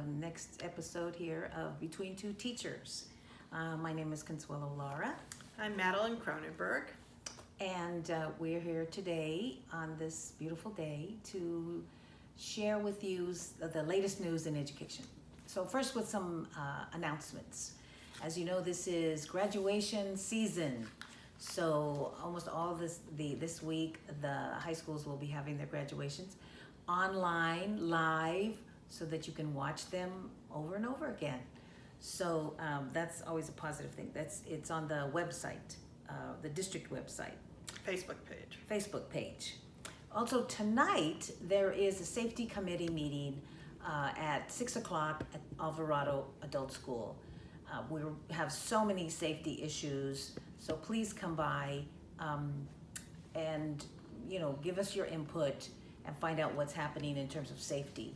Next episode here of Between Two Teachers. My name is Consuelo Lara, I'm Madeline Cronenberg. and we're here today on this beautiful day to share with you the latest news in education. So first with some announcements. As you know, this is graduation season. So almost all this week, the high schools will be having their graduations online, live, so that you can watch them over and over again. So that's always a positive thing. It's on the website, the district website, Facebook page. Also tonight there is a safety committee meeting at 6 o'clock at Alvarado Adult School. We have so many safety issues, so please come by and give us your input and find out what's happening in terms of safety.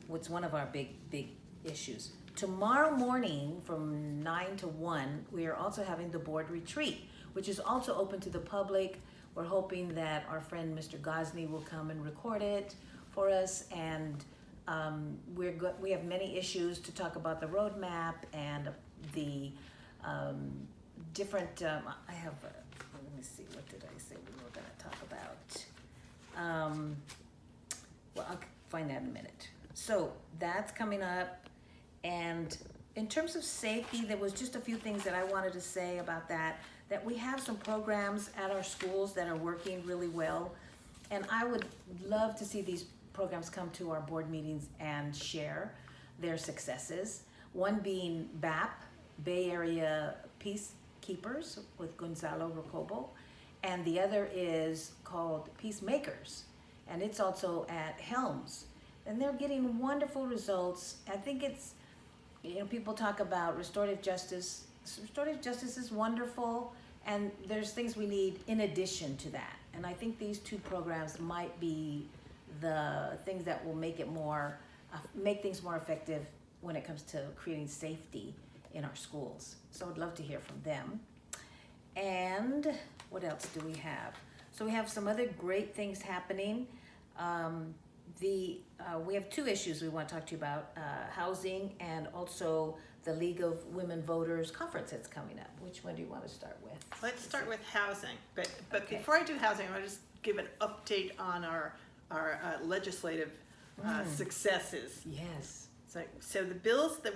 What's one of our big issues. Tomorrow morning from 9 to 1, we are also having the board retreat, which is also open to the public. We're hoping that our friend Mr. Gosney will come and record it for us, and we have many issues to talk about, the roadmap and the different, I have, let me see, what did I say we were gonna talk about? Well, I'll find that in a minute. So that's coming up. And in terms of safety, there was just a few things that I wanted to say about that we have some programs at our schools that are working really well. And I would love to see these programs come to our board meetings and share their successes. One being BAP, Bay Area Peacekeepers with Gonzalo Rocobo. And the other is called Peacemakers. And it's also at Helms. And they're getting wonderful results. I think it's, people talk about restorative justice. Restorative justice is wonderful, and there's things we need in addition to that. And I think these two programs might be the things that will make things more effective when it comes to creating safety in our schools. So I'd love to hear from them. And what else do we have? So we have some other great things happening. We have two issues we want to talk to you about, housing and also the League of Women Voters conference that's coming up. Which one do you want to start with? Let's start with housing, but Okay. before I do housing, I want to just give an update on our legislative successes. Yes. So the bills that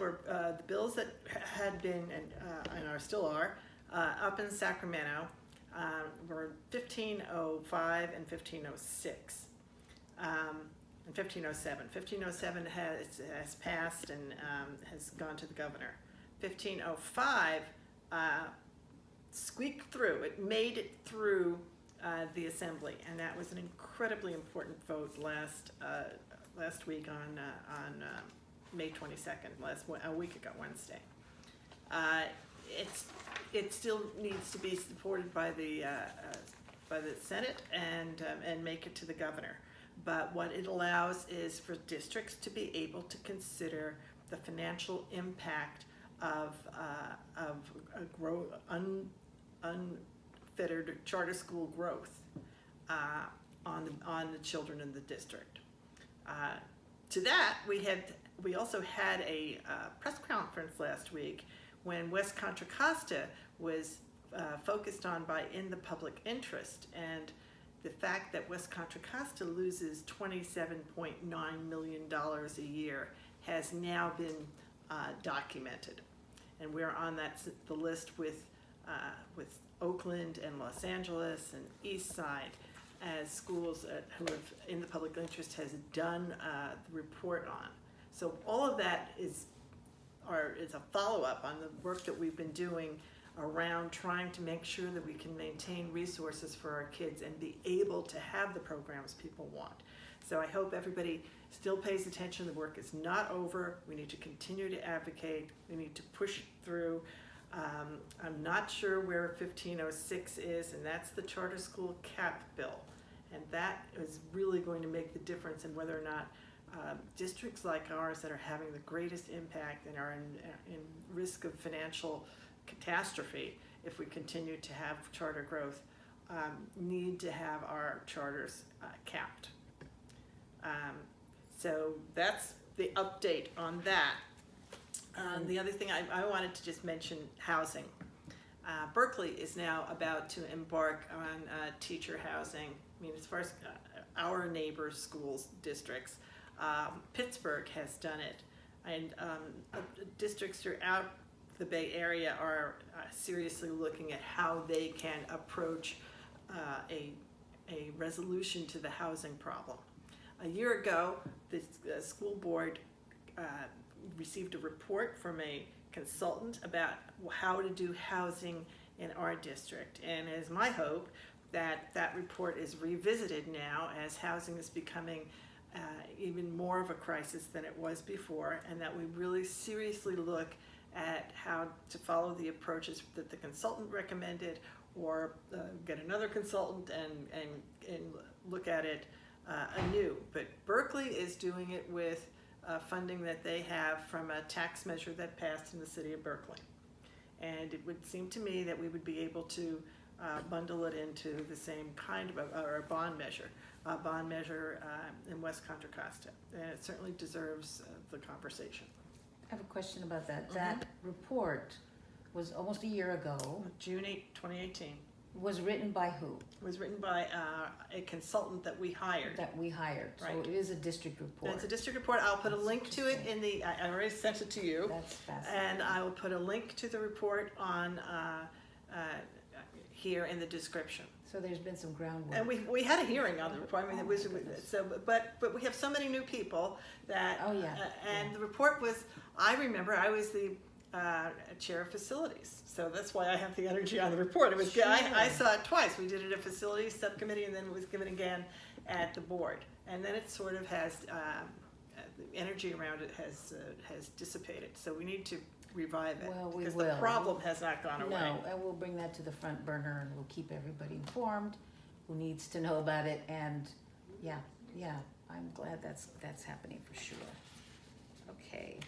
had been and are still are up in Sacramento were 1505 and 1506. And 1507. 1507 has passed and has gone to the governor. 1505 squeaked through. It made it through the assembly, and that was an incredibly important vote last week on May 22nd, a week ago Wednesday. It still needs to be supported by the Senate and make it to the governor. But what it allows is for districts to be able to consider the financial impact of unfettered charter school growth on the children in the district. To that, we also had a press conference last week when West Contra Costa was focused on by in the public interest, and the fact that West Contra Costa loses $27.9 million a year has now been documented. And we're on the list with Oakland and Los Angeles and East Side as schools who have in the public interest has done the report on. So all of that is a follow-up on the work that we've been doing around trying to make sure that we can maintain resources for our kids and be able to have the programs people want. So I hope everybody still pays attention. The work is not over. We need to continue to advocate. We need to push through. I'm not sure where 1506 is, and that's the charter school cap bill. And that is really going to make the difference in whether or not districts like ours that are having the greatest impact and are in risk of financial catastrophe if we continue to have charter growth need to have our charters capped. So that's the update on that. The other thing I wanted to just mention, housing. Berkeley is now about to embark on teacher housing. I mean, as far as our neighbors, schools, districts, Pittsburgh has done it, and districts throughout the Bay Area are seriously looking at how they can approach a resolution to the housing problem. A year ago, the school board received a report from a consultant about how to do housing in our district, and it is my hope that that report is revisited now as housing is becoming even more of a crisis than it was before, and that we really seriously look at how to follow the approaches that the consultant recommended, or get another consultant and look at it anew. But Berkeley is doing it with funding that they have from a tax measure that passed in the city of Berkeley. And it would seem to me that we would be able to bundle it into the same kind of or a bond measure in West Contra Costa. And it certainly deserves the conversation. I have a question about that. That report was almost a year ago. June 8, 2018. Was written by who? It was written by a consultant that we hired. Right. So it is a district report. It's a district report. I'll put a link to it in the, I already sent it to you. That's fascinating. And I will put a link to the report on here in the description. So there's been some groundwork. And we had a hearing on the report. I mean, it was so, but we have so many new people that. Oh yeah. And the report was. I remember I was the chair of facilities, so that's why I have the energy on the report. It was good. I saw it twice. We did it at facilities subcommittee, and then it was given again at the board. And then it sort of has the energy around it has dissipated. So we need to revive it, Well, we because will. the problem has not gone away. No, and we'll bring that to the front burner, and we'll keep everybody informed who needs to know about it. And yeah, I'm glad that's happening for sure. Okay.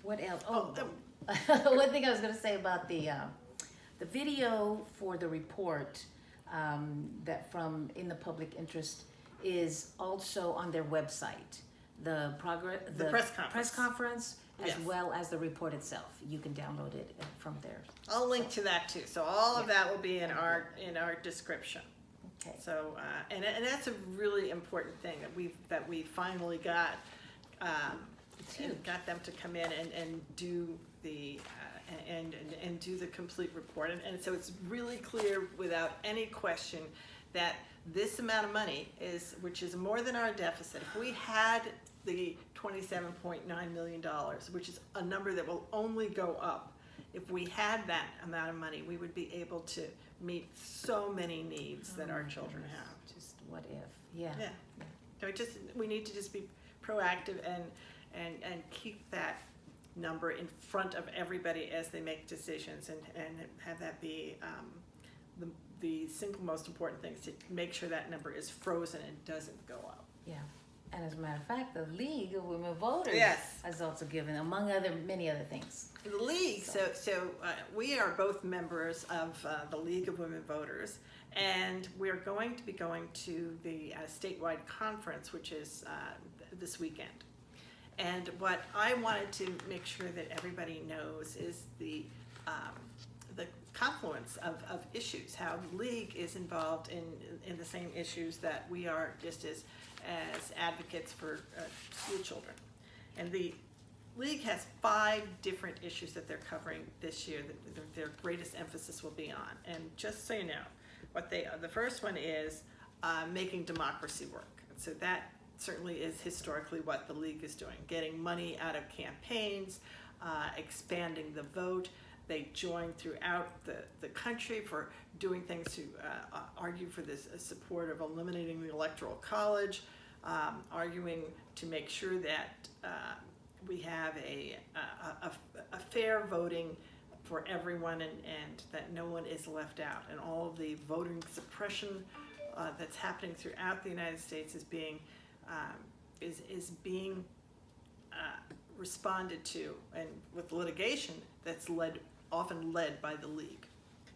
What else? One thing I was going to say about the video for the report that from In the Public Interest is also on their website. The press conference, as Yes. well as the report itself. You can download it from there. I'll link to that too. So all of that will be in our description. Okay. So and that's a really important thing that we finally got. It's And huge. got them to come in and do the and do the complete report, and so it's really clear without any question that this amount of money which is more than our deficit. If we had the $27.9 million, which is a number that will only go up, if we had that amount of money, we would be able to meet so many needs that our children have. Just what if? Yeah. So we need to just be proactive and keep that number in front of everybody as they make decisions, and have that be the single most important thing, is to make sure that number is frozen and doesn't go up. Yeah. And as a matter of fact, the League of Women Voters Yes. has also given, among many other things. The league, so we are both members of the League of Women Voters, and we're going to be going to the statewide conference, which is this weekend. And what I wanted to make sure that everybody knows is the confluence of issues, how the league is involved in the same issues that we are, just as advocates for school children. And the league has 5 different issues that they're covering this year that their greatest emphasis will be on. And just so you know, the first one is making democracy work. And so that certainly is historically what the league is doing, getting money out of campaigns, expanding the vote. They join throughout the country for doing things to argue for this support of eliminating the Electoral College, arguing to make sure that we have a fair voting for everyone, and that no one is left out, and all of the voting suppression that's happening throughout the United States is being responded to, and with litigation that's often led by the league.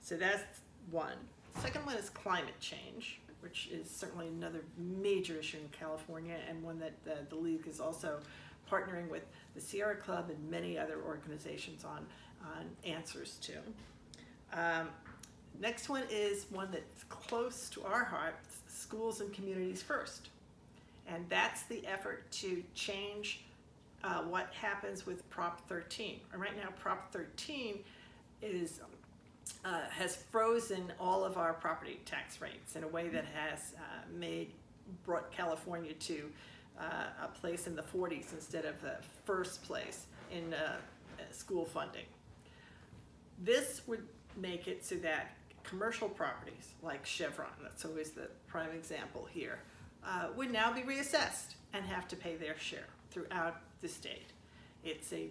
So that's one. Second one is climate change, which is certainly another major issue in California, and one that the league is also partnering with the Sierra Club and many other organizations on answers to. Next one is one that's close to our hearts, Schools and Communities First. And that's the effort to change what happens with Prop 13. And right now, Prop 13 is has frozen all of our property tax rates in a way that has brought California to a place in the 40s instead of the first place in school funding. This would make it so that commercial properties like Chevron, that's always the prime example here, would now be reassessed and have to pay their share throughout the state. It's a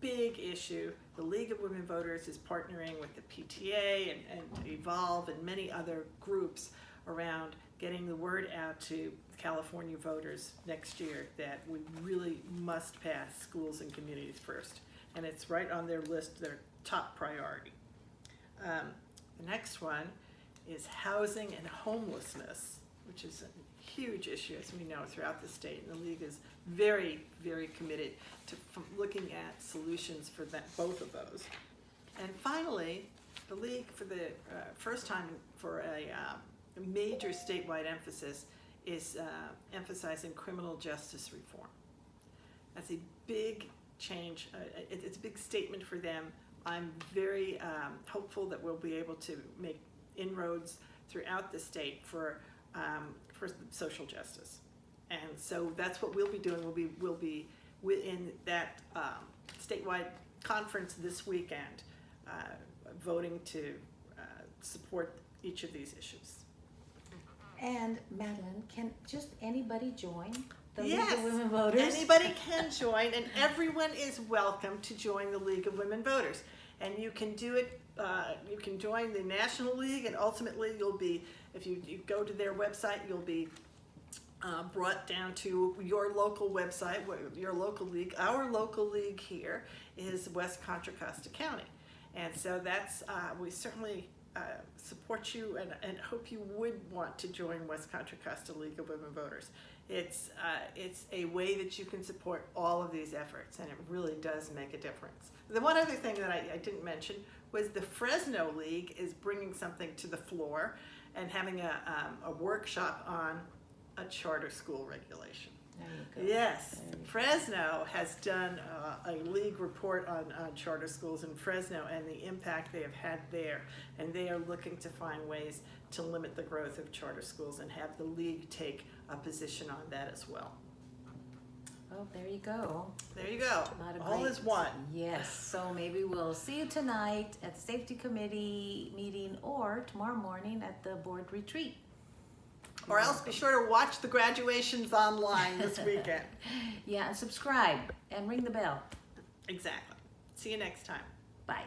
big issue. The League of Women Voters is partnering with the PTA and Evolve and many other groups around getting the word out to California voters next year that we really must pass Schools and Communities First. And it's right on their list, their top priority. The next one is housing and homelessness, which is a huge issue, as we know, throughout the state. And the League is very, very committed to looking at solutions for both of those. And finally, the League, for the first time for a major statewide emphasis, is emphasizing criminal justice reform. That's a big change. It's a big statement for them. I'm very hopeful that we'll be able to make inroads throughout the state for social justice. And so that's what we'll be doing. We'll be in that statewide conference this weekend, voting to support each of these issues. And Madeline, can just anybody join the Yes, League of Women Voters? anybody can join, and everyone is welcome to join the League of Women Voters. And you can do it, you can join the National League, and ultimately you'll be, if you go to their website, you'll be brought down to your local website, your local league. Our local league here is West Contra Costa County. And so that's, we certainly support you and hope you would want to join West Contra Costa League of Women Voters. It's a way that you can support all of these efforts, and it really does make a difference. The one other thing that I didn't mention was the Fresno League is bringing something to the floor and having a workshop on a charter school regulation. There you go. Yes, There you go. Fresno has done a league report on charter schools in Fresno and the impact they have had there, and they are looking to find ways to limit the growth of charter schools and have the league take a position on that as well. Oh, there you go. There you go. A lot of All great- is one. Yes, so maybe we'll see you tonight at the safety committee meeting or tomorrow morning at the board retreat. Or else be sure to watch the graduations online this weekend. Yeah, and subscribe and ring the bell. Exactly. See you next time. Bye.